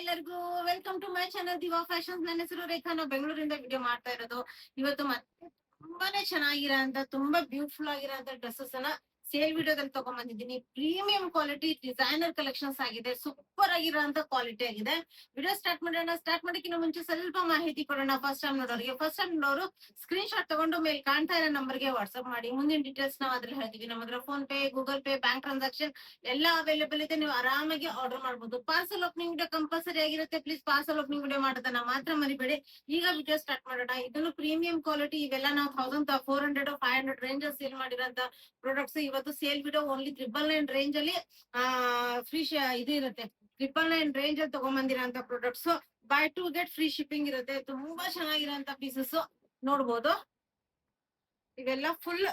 ಎಲ್ಲರಿಗೂ welcome to my channel diva fashions. ನನ್ನ ಹೆಸರು ರೇಖಾ. ನಾವು ಬೆಂಗಳೂರಿಂದ ವಿಡಿಯೋ ಮಾಡ್ತಾ ಇರೋದು. ಇವತ್ತು ಮತ್ತೆ ತುಂಬಾನೇ ಚೆನ್ನಾಗಿರೋ ತುಂಬಾ ಬ್ಯೂಟಿಫುಲ್ ಆಗಿರೋ ಡ್ರೆಸ್ಸಸ್ ಅನ್ನ ಸೇಲ್ ವಿಡಿಯೋದಲ್ಲಿ ತಗೊಂಡ್ ಬಂದಿದ್ದೀನಿ. ಪ್ರೀಮಿಯಂ ಕ್ವಾಲಿಟಿ ಡಿಸೈನರ್ ಕಲೆಕ್ಷನ್ಸ್ ಆಗಿದೆ. ಸೂಪರ್ ಆಗಿರೋಂತ ಕ್ವಾಲಿಟಿ ಆಗಿದೆ. ವಿಡಿಯೋ ಸ್ಟಾರ್ಟ್ ಮಾಡೋಣ. ಸ್ಟಾರ್ಟ್ ಮಾಡೋಕ್ಕಿಂತ ಮುಂಚೆ ಸ್ವಲ್ಪ ಮಾಹಿತಿ ಕೊಡೋಣ. ಫಸ್ಟ್ ಟೈಮ್ ನೋಡೋರು ಸ್ಕ್ರೀನ್ ಶಾಟ್ ತಗೊಂಡು ಮೇಲೆ ಕಾಣ್ತಾ ಇರೋ ನಂಬರ್ಗೆ ವಾಟ್ಸ್ಆಪ್ ಮಾಡಿ. ಮುಂದಿನ ಡೀಟೇಲ್ಸ್ ನಾವು ಅದ್ರಲ್ಲಿ ಹೇಳ್ತೀವಿ. ನಮ್ಮ ಹತ್ರ phone pay, Google pay, bank transaction ಎಲ್ಲ ಅವೈಲೇಬಲ್ ಇದೆ. ನೀವು ಆರಾಮಾಗಿ ಆರ್ಡರ್ ಮಾಡಬಹುದು. ಪಾರ್ಸಲ್ ಓಪನಿಂಗ್ ವಿಡಿಯೋ ಕಂಪಲ್ಸರಿ ಆಗಿರುತ್ತೆ. ಪ್ಲೀಸ್ ಪಾರ್ಸಲ್ ಓಪನಿಂಗ್ ವಿಡಿಯೋ ಮಾಡೋದನ್ನ ಮಾತ್ರ ಮರಿಬೇಡಿ. ಈಗ ವಿಡಿಯೋ ಸ್ಟಾರ್ಟ್ ಮಾಡೋಣ. ಇದನ್ನು ಪ್ರೀಮಿಯಂ ಕ್ವಾಲಿಟಿ. ಇವೆಲ್ಲ ನಾವು 1400 500 ರೇಂಜ್ ಸೇಲ್ ಮಾಡಿರೋಂತ ಪ್ರಾಡಕ್ಟ್ಸ್. ಇವತ್ತು ಸೇಲ್ ವಿಡಿಯೋ ಓನ್ಲಿ 999 ರೇಂಜ್ ಅಲ್ಲಿ ಫ್ರೀ ಇದು ಇರುತ್ತೆ. 999 ರೇಂಜ್ ಅಲ್ಲಿ ತಗೊಂಡ್ಬಂದಿರೋಂತ products. Buy two get free shipping ಇರುತ್ತೆ. ತುಂಬಾ ಚೆನ್ನಾಗಿರೋಂತ ಪೀಸಸ್ ನೋಡ್ಬೋದು. ಇವೆಲ್ಲ ಫುಲ್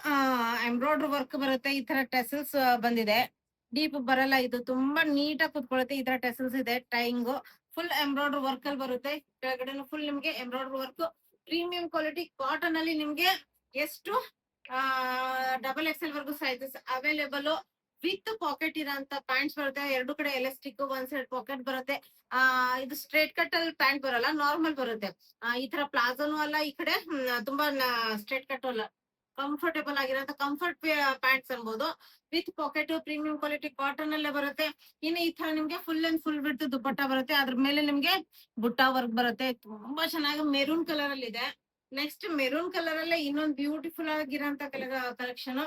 ಎಂಬ್ರಾಯ್ಡ್ರಿ ವರ್ಕ್ ಬರುತ್ತೆ. ಈ ತರ ಟೆಸಲ್ಸ್ ಬಂದಿದೆ. ಡೀಪ್ ಬರಲ್ಲ. ಇದು ತುಂಬಾ ನೀಟಾಗಿ ಕುತ್ಕೊಳ್ಳುತ್ತೆ. ಈ ತರ ಟೆಸಲ್ಸ್ ಇದೆ. ಟೈಂಗ್ ಫುಲ್ ಎಂಬ್ರಾಯ್ಡ್ರಿ ವರ್ಕ್ ಅಲ್ಲಿ ಬರುತ್ತೆ. ಕೆಳಗಡೆ ಫುಲ್ ನಿಮ್ಗೆ embroidery work. Premium quality cotton ಅಲ್ಲಿ ನಿಮ್ಗೆ ಎಷ್ಟು XXL ವರ್ಗು ಸೈಜಸ್ ಅವೈಲೇಬಲ್. ವಿತ್ ಪಾಕೆಟ್ ಇರೋಂತ ಪ್ಯಾಂಟ್ಸ್ ಬರುತ್ತೆ. ಎರಡು ಕಡೆ ಎಲಾಸ್ಟಿಕ್, ಒಂದ್ ಸೈಡ್ ಪಾಕೆಟ್ ಬರುತ್ತೆ. ಇದು ಸ್ಟ್ರೇಟ್ ಕಟ್ ಅಲ್ಲಿ ಪ್ಯಾಂಟ್ ಬರಲ್ಲ, ನಾರ್ಮಲ್ ಬರುತ್ತೆ. ಈ ತರ ಪ್ಲಾಜೋನು ಅಲ್ಲ, ಈ ಕಡೆ ತುಂಬಾ ಸ್ಟ್ರೇಟ್ ಕಟ್ ಅಲ್ಲ. ಕಂಫರ್ಟೇಬಲ್ ಆಗಿರೋಂತ ಕಂಫರ್ಟ್ ಪ್ಯಾಂಟ್ಸ್ ಅನ್ಬೋದು. With pocket, premium quality cotton ಅಲ್ಲೇ ಬರುತ್ತೆ. ಇನ್ನು ಈ ತರ ನಿಮ್ಗೆ ಫುಲ್ ಅಂಡ್ ಫುಲ್ ಬಿಡ್ತು ದುಪಟ್ಟ ಬರುತ್ತೆ. ಅದ್ರ ಮೇಲೆ ನಿಮ್ಗೆ ಬುಟ್ಟ ವರ್ಕ್ ಬರುತ್ತೆ. ತುಂಬಾ ಚೆನ್ನಾಗಿ ಮೆರೂನ್ ಕಲರ್ ಅಲ್ಲಿ ಇದೆ. ನೆಕ್ಸ್ಟ್ ಮೆರೂನ್ ಕಲರ್ ಅಲ್ಲೇ ಇನ್ನೊಂದು ಬ್ಯೂಟಿಫುಲ್ ಆಗಿರೋಂತ ಕಲೆಕ್ಷನ್.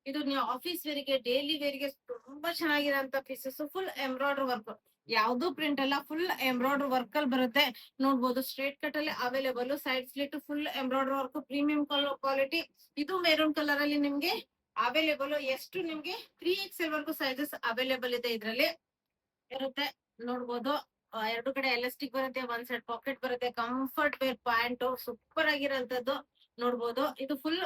ಇದು ನೀವು ಆಫೀಸ್ ವೇರಿಗೆ, ಡೈಲಿ ವೇರಿಗೆ ತುಂಬಾ ಚೆನ್ನಾಗಿರೋಂತ ಪೀಸಸ್. ಫುಲ್ ಎಂಬ್ರಾಯ್ಡ್ರಿ ವರ್ಕ್, ಯಾವ್ದು ಪ್ರಿಂಟ್ ಅಲ್ಲ, ಫುಲ್ ಎಂಬ್ರಾಯ್ಡ್ರಿ ವರ್ಕ್ ಅಲ್ಲಿ ಬರುತ್ತೆ. ನೋಡ್ಬೋದು ಸ್ಟ್ರೇಟ್ ಕಟ್ ಅಲ್ಲಿ available. Side slit full embroidery work, premium quality. ಇದು ಮೆರೂನ್ ಕಲರ್ ಅಲ್ಲಿ ನಿಮ್ಗೆ ಅವೈಲೇಬಲ್. ಎಷ್ಟು ನಿಮ್ಗೆ 3XL ವರ್ಗು ಸೈಜಸ್ ಅವೈಲೇಬಲ್ ಇದೆ. ಇದ್ರಲ್ಲಿ ಇರುತ್ತೆ ನೋಡ್ಬೋದು. ಎರಡು ಕಡೆ ಎಲಾಸ್ಟಿಕ್ ಬರುತ್ತೆ, ಒಂದ್ ಸೈಡ್ ಪಾಕೆಟ್ ಬರುತ್ತೆ. ಕಂಫರ್ಟ್ ವೇರ್ ಪ್ಯಾಂಟ್ ಸೂಪರ್ ಆಗಿರೋಂಥದ್ದು ನೋಡ್ಬೋದು. ಇದು full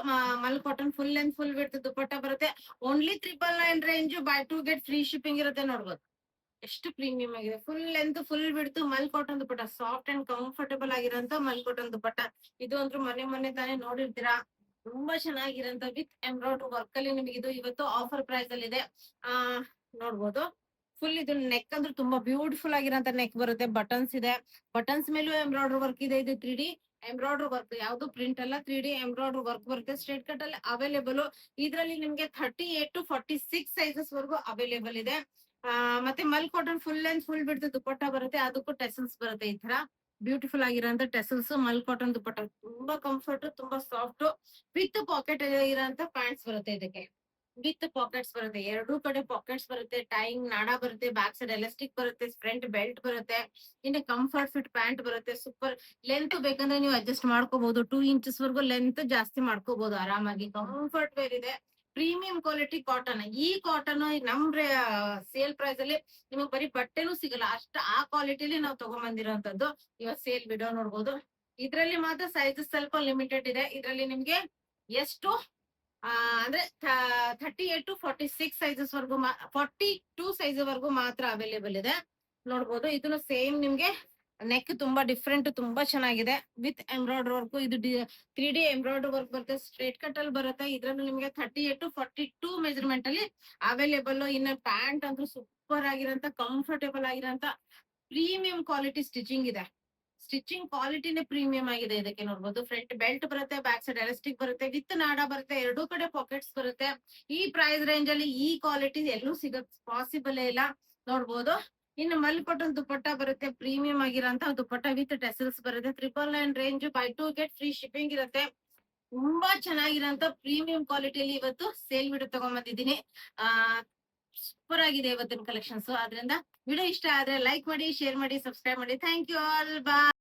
mul cotton, full and full width dupatta ಬರುತ್ತೆ. Only 999 range. Buy two get free shipping ಇರುತ್ತೆ. ನೋಡ್ಬೋದು ಎಷ್ಟು ಪ್ರೀಮಿಯಂ ಆಗಿದೆ. Full length, full width mul cotton dupatta. Soft and comfortable ಆಗಿರೋಂತ ಮಲ್ ಕಾಟನ್ ದುಪಟ್ಟ. ಇದು ಅಂತೂ ಮೊನ್ನೆ ತಾನೇ ನೋಡಿರ್ತೀರಾ. ತುಂಬಾ ಚೆನ್ನಾಗಿರೋಂತ ವಿತ್ ಎಂಬ್ರಾಯ್ಡ್ರಿ ವರ್ಕ್ ಅಲ್ಲಿ ನಿಮಗೆ ಇದು ಇವತ್ತು ಆಫರ್ ಪ್ರೈಸ್ ಅಲ್ಲಿ ಇದೆ. ನೋಡ್ಬೋದು ಫುಲ್ ಇದು ನೆಕ್ ಅಂದ್ರೆ ತುಂಬಾ ಬ್ಯೂಟಿಫುಲ್ ಆಗಿರೋಂತ ನೆಕ್ ಬರುತ್ತೆ. ಬಟನ್ಸ್ ಇದೆ. ಬಟನ್ಸ್ ಮೇಲೂ ಎಂಬ್ರಾಯ್ಡ್ರಿ ವರ್ಕ್ ಇದೆ. ಇದು 3D ಎಂಬ್ರಾಯ್ಡ್ರಿ ವರ್ಕ್, ಯಾವ್ದು ಪ್ರಿಂಟ್ ಅಲ್ಲ. 3D ಎಂಬ್ರಾಯ್ಡ್ರಿ ವರ್ಕ್ ಬರುತ್ತೆ. ಸ್ಟ್ರೇಟ್ ಕಟ್ ಅಲ್ಲಿ ಅವೈಲೇಬಲ್. ಇದ್ರಲ್ಲಿ ನಿಮ್ಗೆ 38 to 46 ಸೈಜಸ್ ವರ್ಗು ಅವೈಲೇಬಲ್ ಇದೆ. ಮತ್ತೆ ಮಲ್ ಕಾಟನ್ ಫುಲ್ ಅಂಡ್ ಫುಲ್ ಬಿಡ್ತು ದುಪಟ್ಟ ಬರುತ್ತೆ. ಅದಕ್ಕೂ ಟೆಸಲ್ಸ್ ಬರುತ್ತೆ. ಈ ತರ ಬ್ಯೂಟಿಫುಲ್ ಆಗಿರೋಂತ ಟೆಸಲ್ಸ್ ಮಲ್ ಕಾಟನ್ ದುಪಟ್ಟ. ತುಂಬಾ ಕಂಫರ್ಟ್, ತುಂಬಾ ಸಾಫ್ಟ್. ವಿತ್ ಪಾಕೆಟ್ ಇರೋಂತ ಪ್ಯಾಂಟ್ಸ್ ಬರುತ್ತೆ. ಇದಕ್ಕೆ ವಿತ್ ಪಾಕೆಟ್ಸ್ ಬರುತ್ತೆ. ಎರಡೂ ಕಡೆ ಪಾಕೆಟ್ಸ್ ಬರುತ್ತೆ. ಟೈಂಗ್ ನಾಡ ಬರುತ್ತೆ. ಬ್ಯಾಕ್ ಸೈಡ್ ಎಲಾಸ್ಟಿಕ್ ಬರುತ್ತೆ. ಫ್ರಂಟ್ ಬೆಲ್ಟ್ ಬರುತ್ತೆ. ಇನ್ನು ಕಂಫರ್ಟ್ ಫಿಟ್ ಪ್ಯಾಂಟ್ ಬರುತ್ತೆ. ಸೂಪರ್ ಲೆಂತ್ ಬೇಕಂದ್ರೆ ನೀವು ಅಡ್ಜಸ್ಟ್ ಮಾಡ್ಕೋಬಹುದು. 2 ಇಂಚಸ್ ವರ್ಗು ಲೆಂತ್ ಜಾಸ್ತಿ ಮಾಡ್ಕೋಬಹುದು ಆರಾಮಾಗಿ. ಕಂಫರ್ಟ್ ವೇರ್ ಇದೆ. Premium quality cotton. ಈ ಕಾಟನ್ ನಮ್ ಸೇಲ್ ಪ್ರೈಸ್ ಅಲ್ಲಿ ನಿಮಗೆ ಬರೀ ಬಟ್ಟೆನೂ ಸಿಗಲ್ಲ. ಆ ಕ್ವಾಲಿಟಿಲಿ ನಾವು ತಗೊಂಡ್ಬಂದಿರೋಂಥದ್ದು. ಇವಾಗ ಸೇಲ್ ವಿಡಿಯೋ ನೋಡ್ಬೋದು. ಇದ್ರಲ್ಲಿ ಮಾತ್ರ ಸೈಜಸ್ ಸ್ವಲ್ಪ ಲಿಮಿಟೆಡ್ ಇದೆ. ಇದ್ರಲ್ಲಿ ನಿಮ್ಗೆ ಎಷ್ಟು ಅಂದ್ರೆ 38 to 46 ಸೈಜಸ್ ವರ್ಗು 42 ಸೈಜ್ ವರ್ಗು ಮಾತ್ರ ಅವೈಲೇಬಲ್ ಇದೆ. ನೋಡ್ಬೋದು. ಇದನ್ನು ಸೇಮ್ ನಿಮ್ಗೆ ನೆಕ್ ತುಂಬಾ ಡಿಫ್ರೆಂಟ್, ತುಂಬಾ ಚೆನ್ನಾಗಿದೆ. With embroidery work. ಇದು 3D ಎಂಬ್ರಾಯ್ಡ್ರಿ ವರ್ಕ್ ಬರುತ್ತೆ. ಸ್ಟ್ರೇಟ್ ಕಟ್ ಅಲ್ಲಿ ಬರುತ್ತೆ. ಇದ್ರಲ್ಲಿ ನಿಮ್ಗೆ 38 to 42 ಮೆಜರ್ಮೆಂಟ್ ಅಲ್ಲಿ ಅವೈಲೇಬಲ್. ಇನ್ನು ಪ್ಯಾಂಟ್ ಅಂತೂ ಸೂಪರ್ ಆಗಿರೋಂತ ಕಂಫರ್ಟೇಬಲ್ ಆಗಿರೋಂತ ಪ್ರೀಮಿಯಂ ಕ್ವಾಲಿಟಿ ಸ್ಟಿಚಿಂಗ್ ಇದೆ. ಸ್ಟಿಚಿಂಗ್ ಕ್ವಾಲಿಟಿನೇ ಪ್ರೀಮಿಯಂ ಆಗಿದೆ. ಇದಕ್ಕೆ ನೋಡ್ಬೋದು ಫ್ರಂಟ್ ಬೆಲ್ಟ್ ಬರುತ್ತೆ. ಬ್ಯಾಕ್ ಸೈಡ್ ಎಲಾಸ್ಟಿಕ್ ಬರುತ್ತೆ. ವಿತ್ ನಾಡ ಬರುತ್ತೆ. ಎರಡೂ ಕಡೆ ಪಾಕೆಟ್ಸ್ ಬರುತ್ತೆ. ಈ ಪ್ರೈಸ್ ರೇಂಜ್ ಅಲ್ಲಿ ಈ ಕ್ವಾಲಿಟಿ ಎಲ್ಲೂ ಸಿಗಕ್ ಪಾಸಿಬಲ್ ಇಲ್ಲ. ನೋಡ್ಬೋದು. ಇನ್ನು ಮಲ್ ಕಾಟನ್ ದುಪಟ್ಟ ಬರುತ್ತೆ. ಪ್ರೀಮಿಯಂ ಆಗಿರೋಂತ ದುಪಟ್ಟ ವಿತ್ ಟೆಸಲ್ಸ್ ಬರುತ್ತೆ. 999 range. Buy two get free shipping ಇರುತ್ತೆ. ತುಂಬಾ ಚೆನ್ನಾಗಿರೋಂತ ಪ್ರೀಮಿಯಂ ಕ್ವಾಲಿಟಿಯಲ್ಲಿ ಇವತ್ತು ಸೇಲ್ ವಿಡಿಯೋ ತಗೊಂಡ್ಬಂದಿದ್ದೀನಿ. ಆ ಸೂಪರ್ ಆಗಿದೆ ಇವತ್ತಿನ ಕಲೆಕ್ಷನ್ಸ್. ಆದ್ರಿಂದ ವಿಡಿಯೋ ಇಷ್ಟ ಆದ್ರೆ ಲೈಕ್ ಮಾಡಿ, ಶೇರ್ ಮಾಡಿ, ಸಬ್ಸ್ಕ್ರೈಬ್ ಮಾಡಿ. Thank you all. ಬಾಯ್.